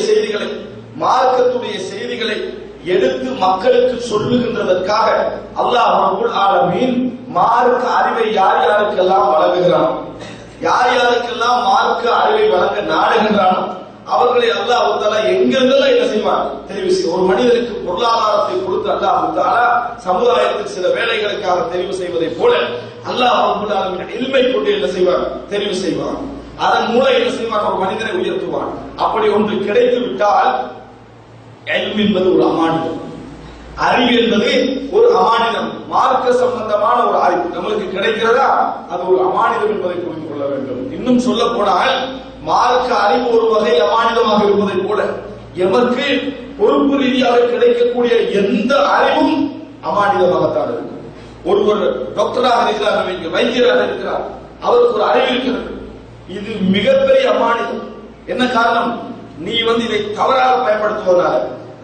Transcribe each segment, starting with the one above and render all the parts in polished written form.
செய்திகளை, மார்க்கத்துடைய செய்திகளை எடுத்து மக்களுக்கு சொல்லுகின்றதற்காக அல்லாஹ் ரப்பல் ஆலமீன் மார்க்க அறிவை யார் யாருக்கெல்லாம் வழங்குகிறான், யார் யாருக்கெல்லாம் மார்க்க அறிவை வழங்க நாடுகின்றானோ அவர்களை அல்லாஹ் தஆலா எங்கெல்லாம் என்ன செய்வான் தெரிவு செய்வான். ஒரு மனிதனுக்கு பொருளாதாரத்தை கொடுத்து அல்லாஹ் தஆலா சமுதாயத்தில் சில வேலைகளுக்காக தெரிவு செய்வதை போல அல்லாஹ் ரப்பல் ஆலமீன் இல்மை கொண்டு என்ன செய்வான் தெரிவு செய்வான். அதன் மூலம் என்ன செய்வான் ஒரு மனிதனை உயர்த்துவான். அப்படி ஒன்று கிடைத்து விட்டால் இல்ம் என்பது ஒரு அமானிதம், அறிவு என்பது ஒரு அமானிதம். மார்க்க சம்பந்தமான ஒரு அறிவு நம்மளுக்கு கிடைக்கிறதா அது ஒரு அமானிதம் என்பதை புரிந்து கொள்ள வேண்டும். இன்னும் சொல்ல போனால் மார்க்க அறிவு ஒரு வகை அமானிதமாக இருப்பதை போல எமக்கு பொறுப்பு ரீதியாக கிடைக்கக்கூடிய எந்த அறிவும் அமானிதமாகத்தான் இருக்கும். ஒருவர் டாக்டராக இருக்கிறார், வைத்தியராக இருக்கிறார், அவருக்கு ஒரு அறிவு இருக்கிறது, இது மிகப்பெரிய அமானிதம். என்ன காரணம்? நீ இதை தவறாக பயன்படுத்துவதனால,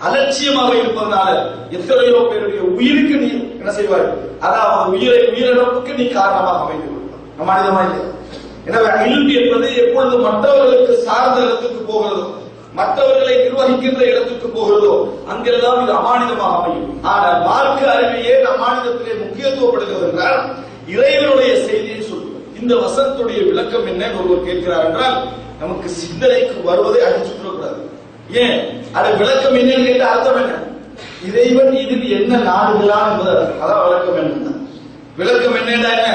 அலட்சியமாக இருப்பதனால எத்தனையோ பேருடைய உயிருக்கு நீ என்ன செய்வாய், அதாவது உயிரிழப்புக்கு நீ காரணமாக அமைந்து விடுவாய். அமானிதமா இல்லை. எனவே இல்ம் என்பது எப்பொழுது மற்றவர்களுக்கு சார்ந்த இடத்துக்கு போகிறதோ, மற்றவர்களை நிர்வகிக்கின்ற இடத்துக்கு போகிறதோ அங்கெல்லாம் இது அமானிதமாக அமையும். ஆனால் மார்க்க அறிவையே அமானிதத்திலே முக்கியத்துவப்படுகிறது என்றால் இறைவனுடைய செய்தியை சொல்லுவோம். இந்த வசனத்துடைய விளக்கம் என்ன ஒருவர் கேட்கிறார் என்றால் நமக்கு சிந்தனைக்கு வருவதை அடிச்சு சொல்லக்கூடாது. ஏன் அது விளக்கம் என்னன்னு கேட்ட அர்த்தம் என்ன? இறைவன் இதில் என்ன நாடுகிறான் என்பது அதான் விளக்கம் என்ன. விளக்கம் என்னடா என்ன?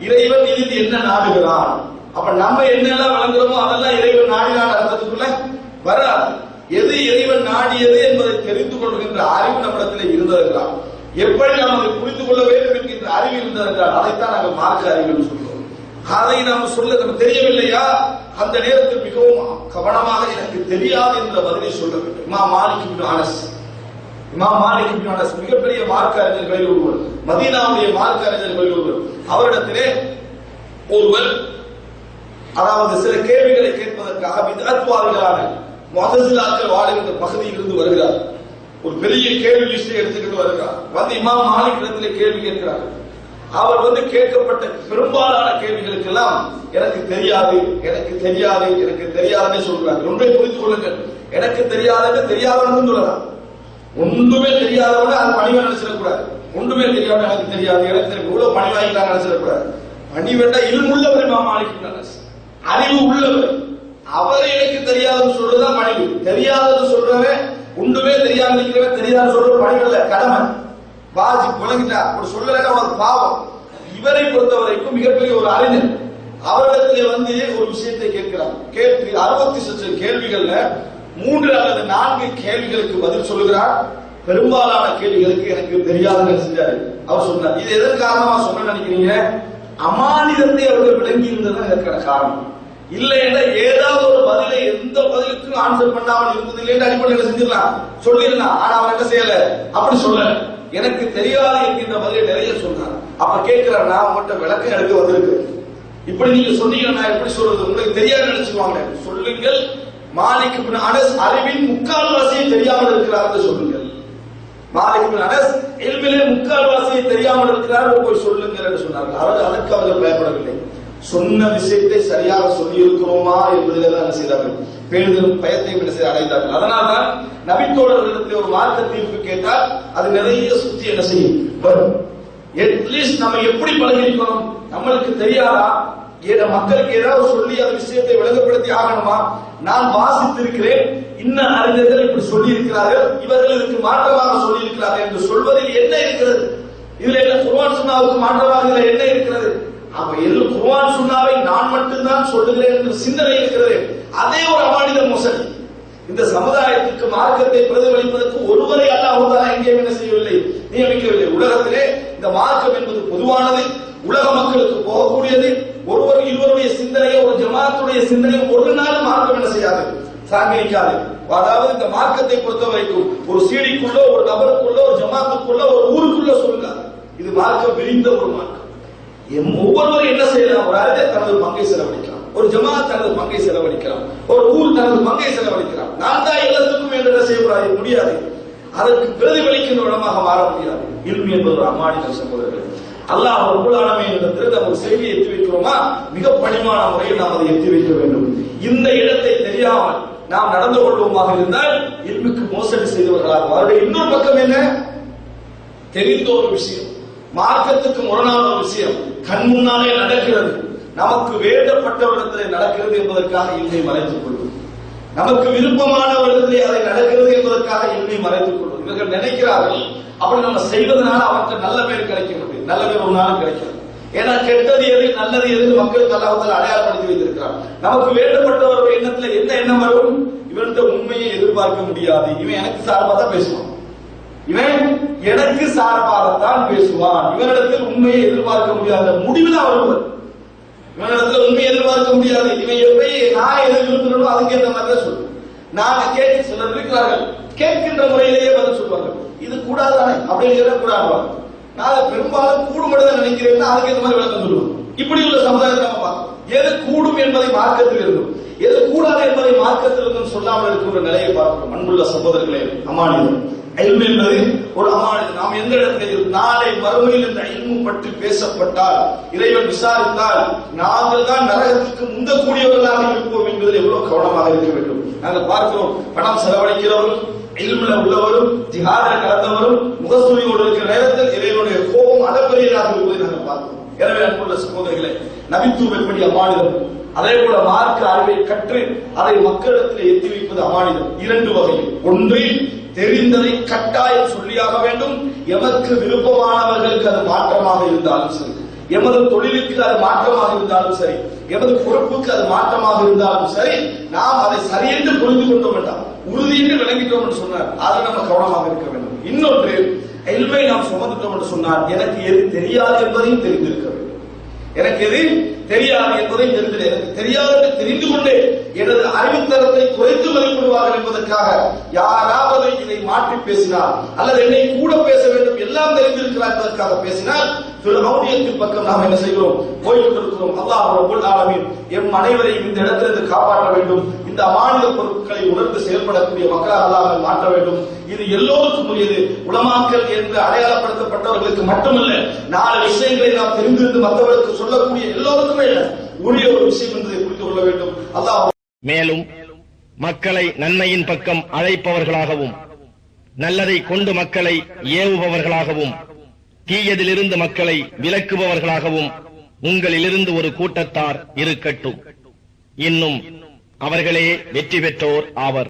இறைவன் இதில் என்ன நாடுகிறான். அப்ப நம்ம என்னெல்லாம் வழங்குறோமோ அதெல்லாம் இறைவன் நாடினான் அர்த்தத்துக்குள்ள வராது. எது இறைவன் நாடியது என்பதை தெரிந்து கொள்கின்ற அறிவு நம்மிடத்தில் இருந்ததென்றால், எப்படி நாம் அதை புரிந்து கொள்ள வேண்டும் என்கின்ற அறிவு இருந்ததென்றால் அதைத்தான் நாங்கள் மார்க்க அறிவு என்று சொல்றோம். அதை நாம் சொல்ல தெரியவில்லையா அந்த நேரத்தில் மிகவும் கவனமாக எனக்கு தெரியாது என்ற பதிலை சொல்ல வேண்டும். இமாம் மாலிக் இப்னு அனஸ் மிகப்பெரிய மார்க்க அறிஞர்களில் ஒருவர், மதீனாவுடைய மார்க்க அறிஞர்களில் ஒருவர். அவரிடத்திலே ஒருவர் அதாவது சில கேள்விகளை கேட்பதற்காக பித்அத்வாதிகளான முஅத்தஸிலாக்கள் வாழுகின்ற பகுதியில் இருந்து வருகிறார். ஒரு பெரிய கேள்வி லிஸ்டை எடுத்துக்கிட்டு வருகிறார். இமாம் மாலிக் இடத்திலே கேள்வி கேட்கிறார். அவர் கேட்கப்பட்ட பெரும்பாலான கேள்விகளுக்கெல்லாம் எனக்கு தெரியாது சொல்றாங்க. ஒன்றை புரிந்து கொள்ளுங்கள், எனக்கு தெரியாதவன்னு சொல்லலாம். ஒன்றுமே தெரியாதவன அது பணிவை நினைச்சிடக்கூடாது. ஒன்றுமே தெரியாம எனக்கு தெரியாது இவ்வளவு பணிவாய்க்கலாம் நினைச்சிடக்கூடாது. பணிவெண்டா இல்முள்ளவர் இமாம் மாலிக் இப்னு அனஸ், அறிவு உள்ளவர். அவரை எனக்கு தெரியாதுன்னு சொல்றதுதான் பணிவு. தெரியாதது சொல்றவன், ஒன்றுமே தெரியாம இருக்கிறவன் தெரியாத சொல்ற பணிவு இல்ல, கடமை. வாஜி புலங்கிட்டா ஒரு சொல்லலைன்னா அவனுக்கு பாவம். இவரை பொறுத்த வரைக்கும் மிகப்பெரிய ஒரு அறிஞர். அவரிடத்திலே ஒரு விஷயத்தை கேட்கிறார். கேட்டு 60 கேள்விகள்ல 3 அல்லது 4 கேள்விகளுக்கு பதில் சொல்லுகிறார். பெரும்பாலான கேள்விகளுக்கு எனக்கு தெரியாதுன்னு செஞ்சாரு. அவர் சொன்னார். இது எதன் காரணமா சொன்ன நினைக்கிறீங்க? அமானிதத்தை அவர்கள் விளங்கி இருந்ததுதான் இதற்கான காரணம். இல்லைன்னா ஏதாவது ஒரு பதிலை எந்த பதிலுக்கும் ஆன்சர் பண்ணாமல் இருந்தது இல்லைன்னு அடிப்படையில் செஞ்சிடலாம், சொல்லிடலாம். ஆனா அவர் என்ன செய்யல, அப்படி சொல்லல. எனக்கு தெரியாது என்கின்ற பதிலை நிறைய சொன்னார். அப்ப கேட்கிறார், நான் உங்கள்கிட்ட விளக்கம் எடுக்க வந்திருக்கு, இப்படி நீங்க சொன்னீங்கன்னா நான் எப்படி சொல்றது, உங்களுக்கு தெரியாது நினைச்சுவாங்க. சொல்லுங்கள், மாலிக் இப்னு அனஸ் அறிவின் முக்கால்வாசியை தெரியாமல் இருக்கிறார் என்று சொல்லுங்கள். மாலிக் இப்னு அனஸ் இல்மிலே முக்கால்வாசியை தெரியாமல் இருக்கிறார், போய் சொல்லுங்கள் என்று சொன்னார்கள். அதற்கு அவர்கள் பயப்படவில்லை. சொன்ன விஷயத்தை சரியாக சொல்லி இருக்கிறோமா என்பதில் என்ன செய்தார்கள், பெரிதும் பயத்தை அடைந்தார்கள். அதனால்தான் நபித்தோழர்களிடத்தில் ஒரு மார்க்க தீர்ப்பு கேட்டால் அது நிறைய சுத்தி என்ன செய்யும் வரும். அட்லீஸ்ட் நம்ம எப்படி பழகிருக்கணும், நம்மளுக்கு தெரியாதா, மக்களுக்கு ஏதாவது சொல்லி அந்த விஷயத்தை விளங்கப்படுத்தி ஆகணுமா, நான் வாசித்திருக்கிறேன், இன்ன அறிஞர்கள் இப்படி சொல்லி இருக்கிறார்கள், இவர்கள் இதுக்கு மாற்றமாக சொல்லி இருக்கிறார்கள் என்று சொல்வதில் என்ன இருக்கிறது? இதுல என்ன குர்ஆன் சுன்னாவுக்கு மாற்றமாக இதுல என்ன இருக்கிறது? அப்ப குர்ஆன் சுன்னாவை நான் மட்டும்தான் சொல்லுகிறேன் என்று சிந்தனை இருக்கிறது. அதே ஒரு அமானித மோசடி. இந்த சமுதாயத்துக்கு மார்க்கத்தை பிரதிபலிப்பதற்கு ஒருவரை அல்லாஹ் தஆலா எங்கேயும் என்ன செய்யவில்லை, நியமிக்கவில்லை. உலகத்திலே இந்த மார்க்கம் என்பது பொதுவானது, உலக மக்களுக்கு போகக்கூடியது. ஒருவர் இருவருடைய சிந்தனையோ ஒரு ஜமாத்துடைய சிந்தனையோ ஒரு நாள் மார்க்கம் என்ன செய்யாது, சாங்கிக்காது. அதாவது இந்த மார்க்கத்தை பொறுத்த வரைக்கும் ஒரு சீடிக்குள்ள, ஒரு நபருக்குள்ள, ஒரு ஜமாத்துக்குள்ள, ஒரு ஊருக்குள்ள சொல்லுங்க, இது மார்க்கம் விரிந்த ஒரு மார்க்கம். ஒவ்வொருவரும் என்ன செய்யலாம், ஒரு அறிஞர் தனது பங்கை செலவழிக்கலாம், ஒரு ஜமாத் தனது பங்கை செலவழிக்கலாம், ஒரு ஊர் தனது பங்கை செலவழிக்கலாம். நான் தான் எல்லாத்துக்கும் என்ன செய்ய முடியாது, அதற்கு பிரதிபலிக்கின்ற இடமாக மாற முடியாது. இல்மு என்பது ஒரு அமானித சகோதரர்கள். அல்லாஹ் ரப்பல் ஆலமீன் இடத்தில் நம்ம ஒரு செய்தியை எத்தி வைக்கிறோமா, மிக பணிவான முறையில் நாம் அதை எத்தி வைக்க வேண்டும். இந்த இடத்தை தெரியாமல் நாம் நடந்து கொள்வோமாக இருந்தால் இல்முக்கு மோசடி செய்தவர்களாக. அவருடைய இன்னொரு பக்கம் என்ன? தெரிந்த ஒரு விஷயம், மார்க்கத்துக்கு முரணான ஒரு விஷயம் கண் முன்னாலே நடக்கிறது, நமக்கு வேண்டப்பட்டவரிடத்திலே நடக்கிறது என்பதற்காக இல்மை மறைத்துக் கொள்வது, நமக்கு விருப்பமானவரிடத்திலே அதை நடக்கிறது என்பதற்காக இல்மை மறைத்துக் கொள்வது. இவர்கள் நினைக்கிறார்கள் அப்படி நம்ம செய்வதனால அவருக்கு நல்ல பேர் கிடைக்கிறது. நல்ல பேர் ஒரு நாள் கிடைக்கிறது. ஏன்னா கெட்டது எது நல்லது எது மக்களுக்கு அல்லாஹ் அடையாளப்படுத்தி வைத்திருக்கிறார். நமக்கு வேண்டப்பட்டவர்கள் எண்ணத்துல என்ன எண்ணம் வரும்? இவன்கிட்ட உண்மையை எதிர்பார்க்க முடியாது, இவன் எனக்கு சார்பாக தான் பேசுவான், இவன் எனக்கு சார்பாகத்தான் பேசுவான், இவனிடத்தில் உண்மையை எதிர்பார்க்க முடியாத முடிவில் வருவது. இவனிடத்தில் உண்மையை எதிர்பார்க்க முடியாது, இவன் எப்படி நான் எது விரும்புகிறோம் அதுக்கு ஏற்ற மாதிரி தான் சொல்லுவேன். நாங்க கேட்க சிலர் இருக்கிறார்கள், கேட்கின்ற முறையிலேயே பதில் சொல்வார்கள். இது கூடாதானே அப்படின்னு கூடாது. நான் பெரும்பாலும் கூடுமடைதான் நினைக்கிறேன், அதுக்கு ஏற்ற மாதிரி விளக்கம் சொல்லுவோம். இப்படி உள்ள சமுதாயத்தை நம்ம பார்க்கிறோம். எது கூடும் என்பதை மார்க்கத்தில் இருந்தும் எது கூடாது என்பதை மார்க்கத்தில் இருந்தும் சொல்லாமல் இருக்கிற நிலையை பார்க்கிறோம். அன்புள்ள சகோதரர்களே, அமானிதம் இல்மு என்பது ஒரு அமானிதம். நாம் எந்த இடத்தில் நாளை மறுமையில் இந்த இல்மு பற்றி பேசப்பட்டால், இறைவன் விசாரித்தால் நாங்கள் தான் நரகத்துக்கு முந்தக்கூடியவர்களாக இருப்போம் என்பதில் எவ்வளவு கவனமாக இருக்க வேண்டும். நாங்கள் பார்க்கிறோம், பணம் செலவழிக்கிறவரும் இல்முல உள்ளவரும் ஜிஹாதில் கலந்தவரும் முகஸ்துதியோடு இருக்கிற நேரத்தில் இறைவனுடைய கோபம் அளப்பரியதாக இருப்பதை நாங்கள் பார்க்கிறோம். எனவே அன்புள்ள சகோதரர்களே, நபித்துவம் எப்படி அமானிதம், அதே போல மார்க்க அறிவை கற்று அதை மக்களிடத்தில் எத்தி வைப்பது அமானிதம். இரண்டு வகையில், ஒன்று தெரிந்ததை கட்டாயம் சொல்லியாக வேண்டும், எமக்கு விருப்பமானவர்களுக்கு அது மாற்றமாக இருந்தாலும் சரி, எமது தொழிலுக்கு அது மாற்றமாக இருந்தாலும் சரி, எமது பொறுப்புக்கு அது மாற்றமாக இருந்தாலும் சரி, நாம் அதை சரியென்று புரிந்து கொண்டோம் வேண்டாம், உறுதியென்று விளங்கிட்டோம் என்று சொன்னார், அதில் நம்ம கவனமாக இருக்க வேண்டும். இன்னொன்று, இல்மை நாம் சுமந்துட்டோம் என்று சொன்னார், எனக்கு எது தெரியாது என்பதையும் தெரிந்திருக்க வேண்டும். எனக்கு எது தெரியாது என்பதையும் தெரிந்து, எனக்கு தெரியாது தெரிந்து கொண்டே எனது அறிவுத்தரத்தை குறைத்து மதிப்பிடுவார்கள் என்பதற்காக யாராவது இதை மாற்றி பேசினால் அல்லது என்னை கூட பேச வேண்டும் எல்லாம் தெரிந்திருக்கிறார் என்பதற்காக பேசினால் ஃபிர்அவுனியத்தின் பக்கம் நாம் என்ன செய்கிறோம்? போய்கொண்டிருக்கிறோம். அல்லாஹ் ரப்பல் ஆலமீன் எம் அனைவரையும் இந்த இடத்திலிருந்து காப்பாற்ற வேண்டும். இந்த அமானித பொருட்களை உணர்ந்து செயல்படக்கூடிய மக்களாக அல்லாஹ் மாற்ற வேண்டும். இது எல்லோருக்கும் உரியது. உலமாக்கள் என்று அடையாளப்படுத்தப்பட்டவர்களுக்கு மட்டுமல்ல, 4 விஷயங்களை நாம் தெரிந்திருந்து மற்றவர்களுக்கு சொல்லக்கூடிய எல்லோருக்குமே உரிய ஒரு விஷயம் என்பதை புரிந்து கொள்ள வேண்டும். அல்லாஹ் மேலும் மக்களை நன்மையின் பக்கம் அழைப்பவர்களாகவும், நல்லதை கொண்டு மக்களை ஏவுபவர்களாகவும், தீயதிலிருந்து மக்களை விலக்குபவர்களாகவும் உங்களிலிருந்து ஒரு கூட்டத்தார் இருக்கட்டும். இன்னும் அவர்களே வெற்றி பெற்றோர் ஆவர்.